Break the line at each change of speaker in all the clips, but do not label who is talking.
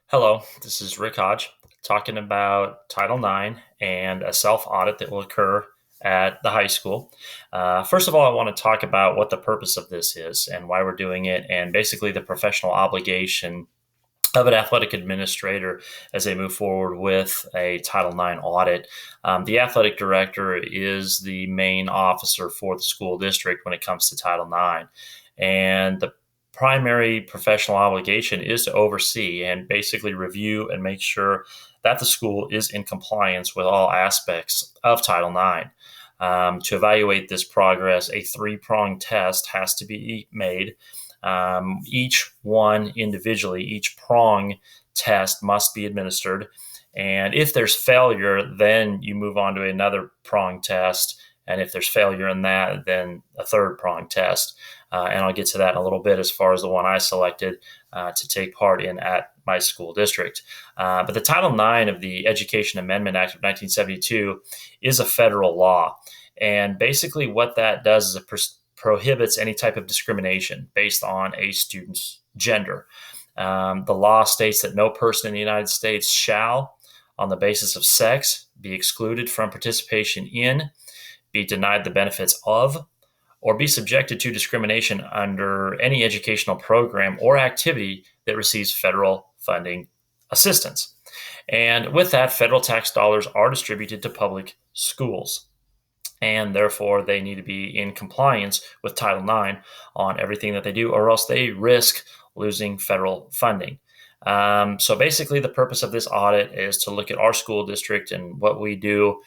Hello, this is Rick Hodge talking about Title IX and a self audit that will occur at the high school. First of all, I want to talk about what the purpose of this is and why we're doing it, and basically the professional obligation of an athletic administrator as they move forward with a Title IX audit. The athletic director is the main officer for the school district when it comes to Title IX. And the primary professional obligation is to oversee and basically review and make sure that the school is in compliance with all aspects of Title IX. To evaluate this progress, a three-pronged test has to be made. Each one individually, each prong test must be administered. And if there's failure, then you move on to another prong test. And if there's failure in that, then a third prong test. And I'll get to that in a little bit as far as the one I selected to take part in at my school district. But the Title IX of the Education Amendment Act of 1972 is a federal law. And basically, what that does is it prohibits any type of discrimination based on a student's gender. The law states that no person in the United States shall, on the basis of sex, be excluded from participation in, be denied the benefits of, or be subjected to discrimination under any educational program or activity that receives federal funding assistance. And with that, federal tax dollars are distributed to public schools. And therefore, they need to be in compliance with Title IX on everything that they do, or else they risk losing federal funding. So basically, the purpose of this audit is to look at our school district and what we do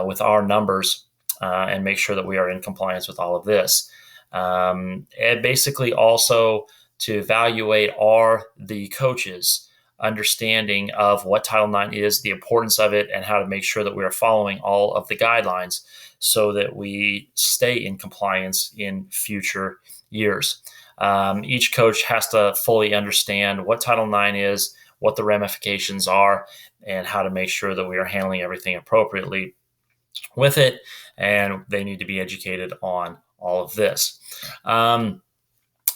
with our numbers and make sure that we are in compliance with all of this. And basically also to evaluate are the coaches understanding of what Title IX is, the importance of it, and how to make sure that we are following all of the guidelines so that we stay in compliance in future years. Each coach has to fully understand what Title IX is, what the ramifications are, and how to make sure that we are handling everything appropriately with it, and they need to be educated on all of this.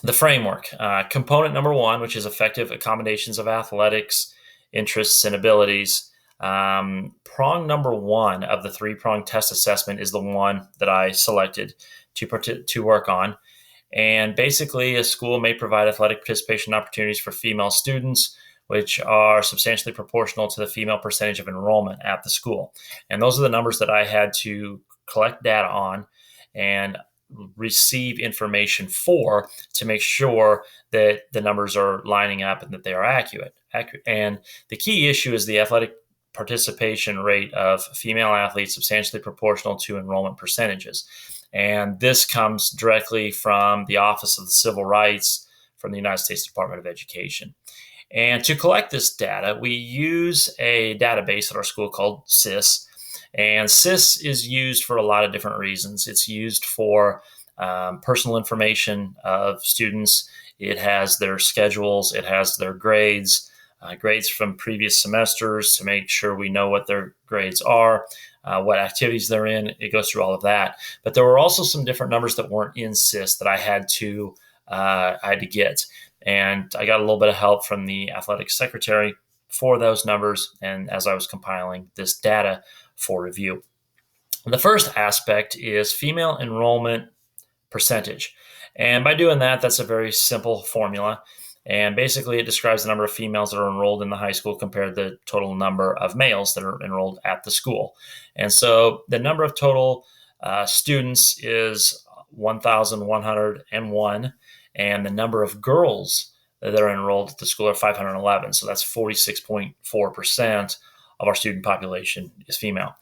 The framework, component number one, which is effective accommodations of athletics, interests, and abilities. Prong number one of the three-prong test assessment is the one that I selected to work on. And basically, a school may provide athletic participation opportunities for female students, which are substantially proportional to the female percentage of enrollment at the school. And those are the numbers that I had to collect data on and receive information for to make sure that the numbers are lining up and that they are accurate. And the key issue is the athletic participation rate of female athletes substantially proportional to enrollment percentages. And this comes directly from the Office of the Civil Rights from the United States Department of Education. And to collect this data, we use a database at our school called SIS. And SIS is used for a lot of different reasons. It's used for personal information of students. It has their schedules. It has their grades, grades from previous semesters to make sure we know what their grades are, what activities they're in. It goes through all of that. But there were also some different numbers that weren't in SIS that I had to get. And I got a little bit of help from the athletic secretary for those numbers and as I was compiling this data for review. The first aspect is female enrollment percentage. And by doing that, that's a very simple formula. And basically, it describes the number of females that are enrolled in the high school compared to the total number of males that are enrolled at the school. And so the number of total students is 1,101, and the number of girls that are enrolled at the school are 511. So that's 46.4% of our student population is female.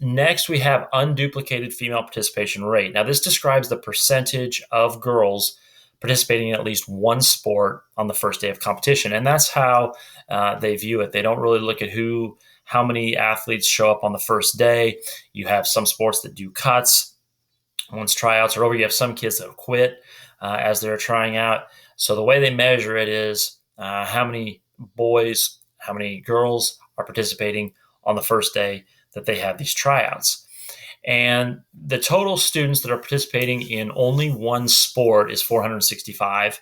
Next, we have unduplicated female participation rate. Now, this describes the percentage of girls participating in at least one sport on the first day of competition. And that's how they view it. They don't really look at how many athletes show up on the first day. You have some sports that do cuts. Once tryouts are over, you have some kids that quit as they're trying out. So the way they measure it is how many boys, how many girls are participating on the first day that they have these tryouts. And the total students that are participating in only one sport is 465.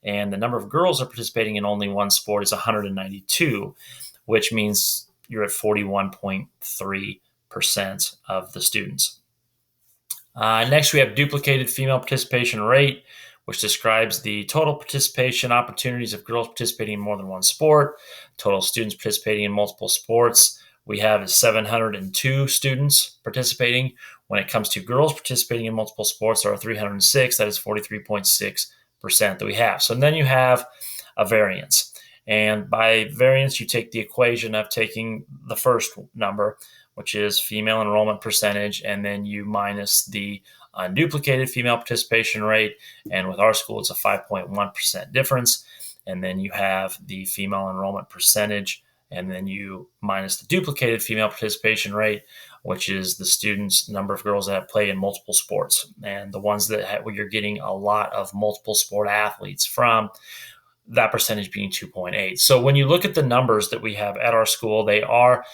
and the number of girls that are participating in only one sport is 192, which means you're at 41.3% of the students. Next, we have duplicated female participation rate, which describes the total participation opportunities of girls participating in more than one sport. Total students participating in multiple sports, we have 702 students participating. When it comes to girls participating in multiple sports, there are 306. That is 43.6% that we have. So then you have a variance. And by variance, you take the equation of taking the first number, which is female enrollment percentage, and then you minus the unduplicated female participation rate. And with our school, it's a 5.1% difference. And then you have the female enrollment percentage, and then you minus the duplicated female participation rate, which is the students' number of girls that play in multiple sports. And the ones that where you're getting a lot of multiple sport athletes from, that percentage being 2.8. So when you look at the numbers that we have at our school, they are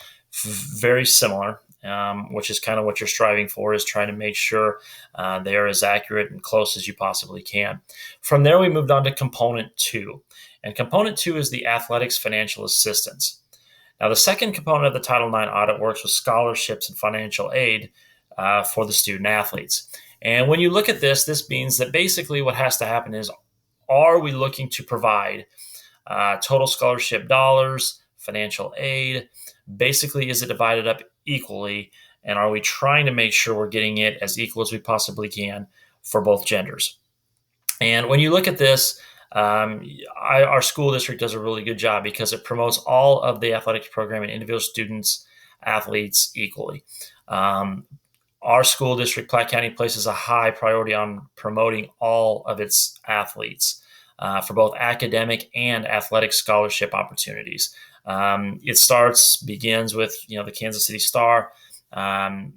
very similar, which is kind of what you're striving for, is trying to make sure they are as accurate and close as you possibly can. From there, we moved on to component 2. And component 2 is the athletics financial assistance. Now, the second component of the Title IX audit works with scholarships and financial aid for the student athletes. And when you look at this, this means that basically what has to happen is, are we looking to provide total scholarship dollars, financial aid? Basically, is it divided up equally? And are we trying to make sure we're getting it as equal as we possibly can for both genders? And when you look at this, our school district does a really good job because it promotes all of the athletics program and individual students, athletes equally. Our school district, Platte County, places a high priority on promoting all of its athletes for both academic and athletic scholarship opportunities. It begins with the Kansas City Star,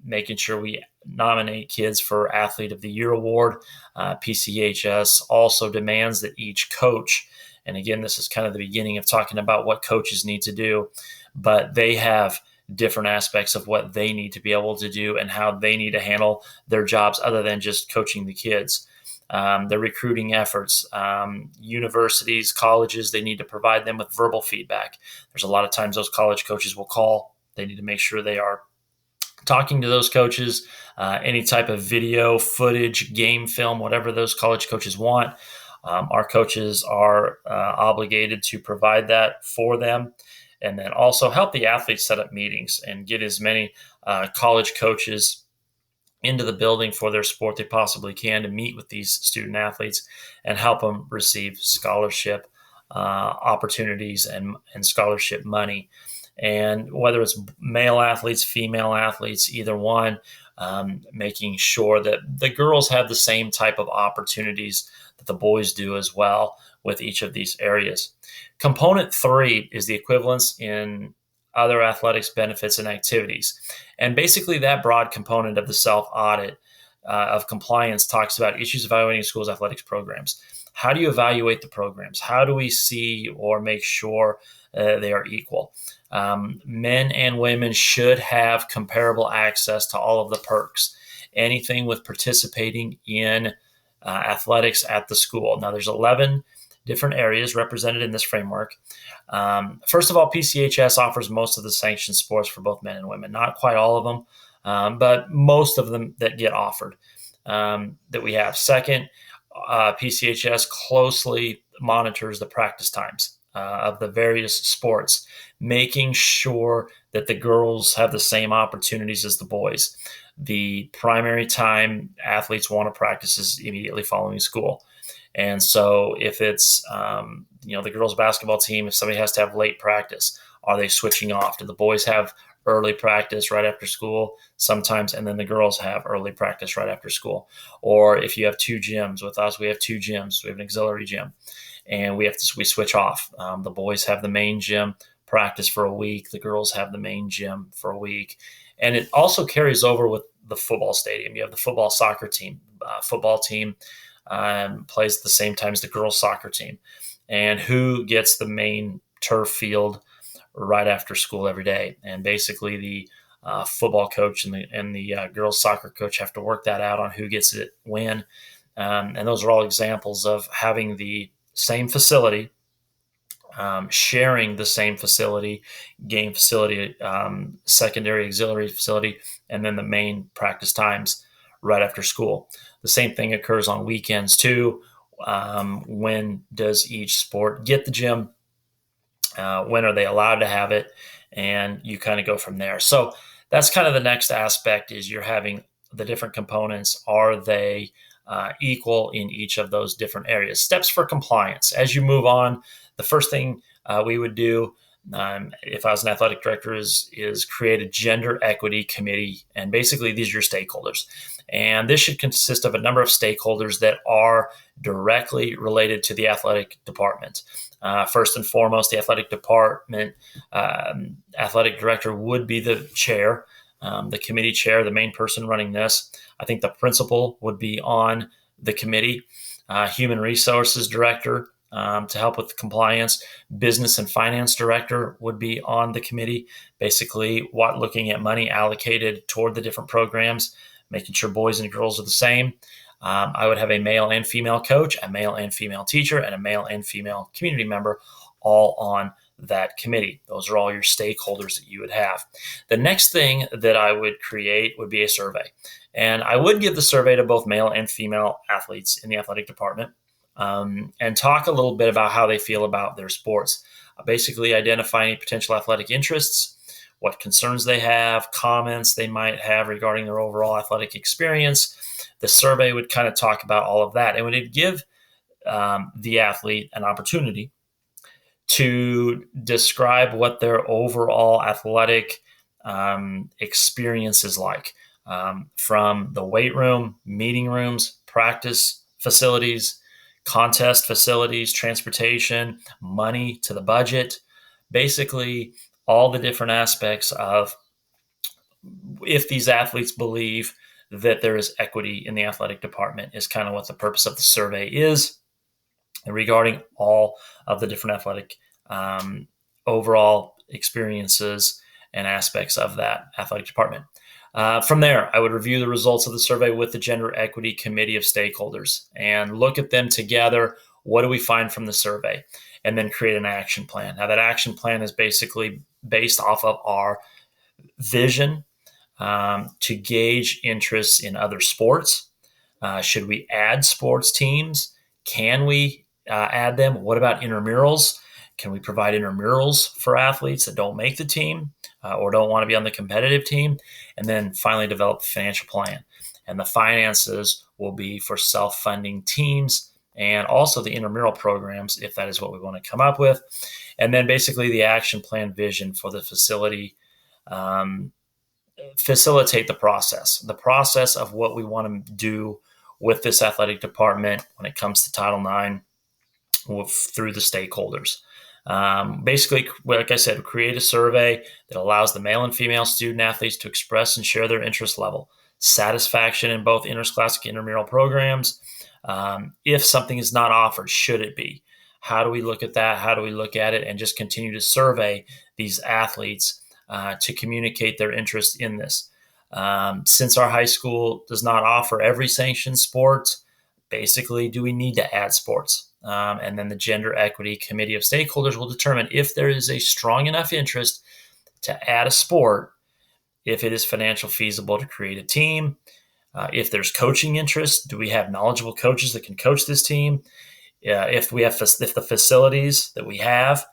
making sure we nominate kids for Athlete of the Year award. PCHS also demands that each coach, and again, this is kind of the beginning of talking about what coaches need to do, but they have different aspects of what they need to be able to do and how they need to handle their jobs other than just coaching the kids. The recruiting efforts, universities, colleges, they need to provide them with verbal feedback. There's a lot of times those college coaches will call. They need to make sure they are talking to those coaches, any type of video, footage, game film, whatever those college coaches want. Our coaches are obligated to provide that for them, and then also help the athletes set up meetings and get as many college coaches into the building for their sport they possibly can to meet with these student athletes and help them receive scholarship opportunities and scholarship money. And whether it's male athletes, female athletes, either one, making sure that the girls have the same type of opportunities that the boys do as well with each of these areas. Component 3 is the equivalence in other athletics benefits and activities. And basically that broad component of the self-audit of compliance talks about issues evaluating schools' athletics programs. How do you evaluate the programs? How do we see or make sure they are equal? Men and women should have comparable access to all of the perks. Anything with participating in athletics at the school. Now, there's 11 different areas represented in this framework. First of all, PCHS offers most of the sanctioned sports for both men and women. Not quite all of them, but most of them that get offered that we have. Second, PCHS closely monitors the practice times of the various sports, making sure that the girls have the same opportunities as the boys. The primary time athletes want to practice is immediately following school. And so if it's, the girls basketball team, if somebody has to have late practice, are they switching off? Do the boys have early practice right after school sometimes, and then the girls have early practice right after school? Or if you have two gyms, with us, we have two gyms. We have an auxiliary gym, and we switch off. The boys have the main gym practice for a week. The girls have the main gym for a week. And it also carries over with the football stadium. You have the football soccer team. Football team plays at the same time as the girls soccer team. And who gets the main turf field right after school every day? And basically the football coach and the girls soccer coach have to work that out on who gets it when. And those are all examples of having the same facility, sharing the same facility, game facility, secondary auxiliary facility, and then the main practice times right after school. The same thing occurs on weekends too. When does each sport get the gym? When are they allowed to have it? And you kind of go from there. So that's kind of the next aspect, is you're having the different components. Are they equal in each of those different areas? Steps for compliance. As you move on, the first thing we would do, if I was an athletic director, is create a gender equity committee. And basically, these are your stakeholders. And this should consist of a number of stakeholders that are directly related to the athletic department. First and foremost, the athletic department athletic director would be the chair, the committee chair, the main person running this. I think the principal would be on the committee, human resources director to help with compliance, business and finance director would be on the committee, basically looking at money allocated toward the different programs, making sure boys and girls are the same. I would have a male and female coach, a male and female teacher, and a male and female community member all on that committee. Those are all your stakeholders that you would have. The next thing that I would create would be a survey. And I would give the survey to both male and female athletes in the athletic department, and talk a little bit about how they feel about their sports. Basically identify any potential athletic interests, what concerns they have, comments they might have regarding their overall athletic experience. The survey would kind of talk about all of that, and would give the athlete an opportunity to describe what their overall athletic experience is like, from the weight room, meeting rooms, practice facilities, contest facilities, transportation, money to the budget, basically all the different aspects of if these athletes believe that there is equity in the athletic department, is kind of what the purpose of the survey is, regarding all of the different athletic overall experiences and aspects of that athletic department. From there, I would review the results of the survey with the Gender Equity Committee of Stakeholders and look at them together. What do we find from the survey? And then create an action plan. Now, that action plan is basically based off of our vision to gauge interests in other sports. Should we add sports teams? Can we add them? What about intramurals? Can we provide intramurals for athletes that don't make the team or don't want to be on the competitive team? And then finally develop a financial plan. And the finances will be for self-funding teams and also the intramural programs, if that is what we want to come up with. And then basically the action plan vision for the facility, facilitate the process of what we want to do with this athletic department when it comes to Title IX through the stakeholders. Basically, like I said, create a survey that allows the male and female student athletes to express and share their interest level, satisfaction in both interscholastic and intramural programs. If something is not offered, should it be? How do we look at that? How do we look at it? And just continue to survey these athletes to communicate their interest in this. Since our high school does not offer every sanctioned sport, basically, do we need to add sports? And then the Gender Equity Committee of Stakeholders will determine if there is a strong enough interest to add a sport, if it is financially feasible to create a team, if there's coaching interest, do we have knowledgeable coaches that can coach this team? If the facilities that we have,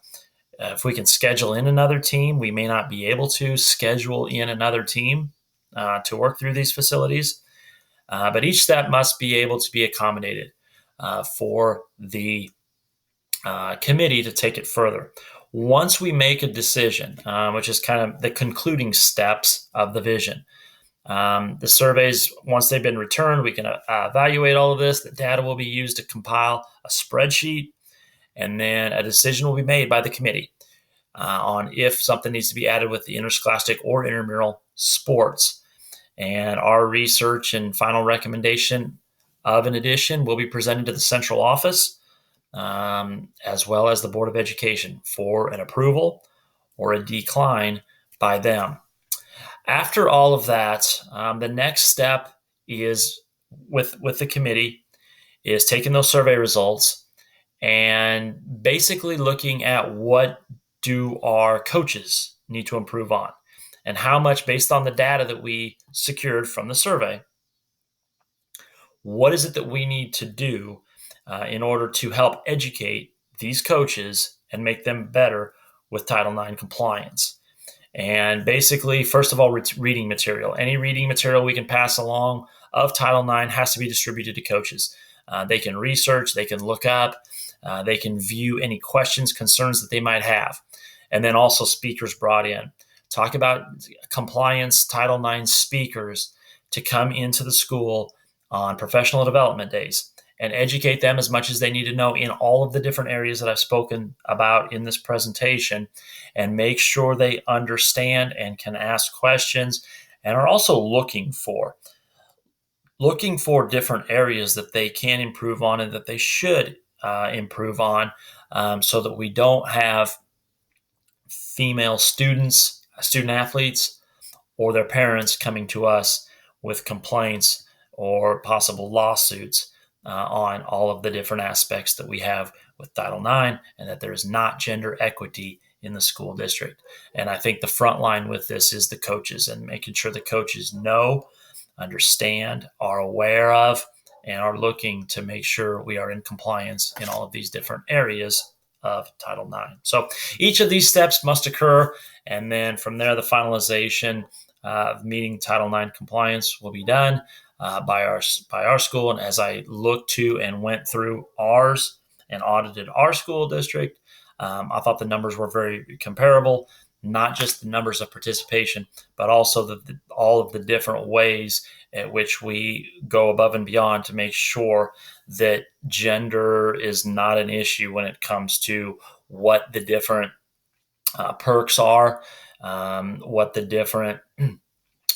if we can schedule in another team, we may not be able to schedule in another team to work through these facilities. But each step must be able to be accommodated for the committee to take it further. Once we make a decision, which is kind of the concluding steps of the vision, the surveys, once they've been returned, we can evaluate all of this. The data will be used to compile a spreadsheet, and then a decision will be made by the committee on if something needs to be added with the interscholastic or intramural sports. And our research and final recommendation of an addition will be presented to the central office as well as the Board of Education for an approval or a decline by them. After all of that, the next step is with the committee is taking those survey results and basically looking at what do our coaches need to improve on, and how much, based on the data that we secured from the survey, what is it that we need to do in order to help educate these coaches and make them better with Title IX compliance. And basically, first of all, reading material. Any reading material we can pass along of Title IX has to be distributed to coaches. They can research, they can look up, they can view any questions, concerns that they might have. And then also speakers brought in. Talk about compliance Title IX speakers to come into the school on professional development days and educate them as much as they need to know in all of the different areas that I've spoken about in this presentation, and make sure they understand and can ask questions, and are also looking for different areas that they can improve on and that they should improve on, so that we don't have female student athletes or their parents coming to us with complaints or possible lawsuits on all of the different aspects that we have with Title IX, and that there is not gender equity in the school district. And I think the front line with this is the coaches, and making sure the coaches know, understand, are aware of, and are looking to make sure we are in compliance in all of these different areas of Title IX. So each of these steps must occur, and then from there, the finalization of meeting Title IX compliance will be done by our school. And as I looked to and went through ours and audited our school district, I thought the numbers were very comparable. Not just the numbers of participation, but also all of the different ways at which we go above and beyond to make sure that gender is not an issue when it comes to what the different perks are, what the different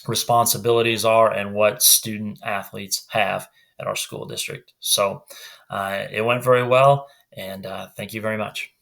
responsibilities are, and what student athletes have at our school district. So it went very well, and thank you very much.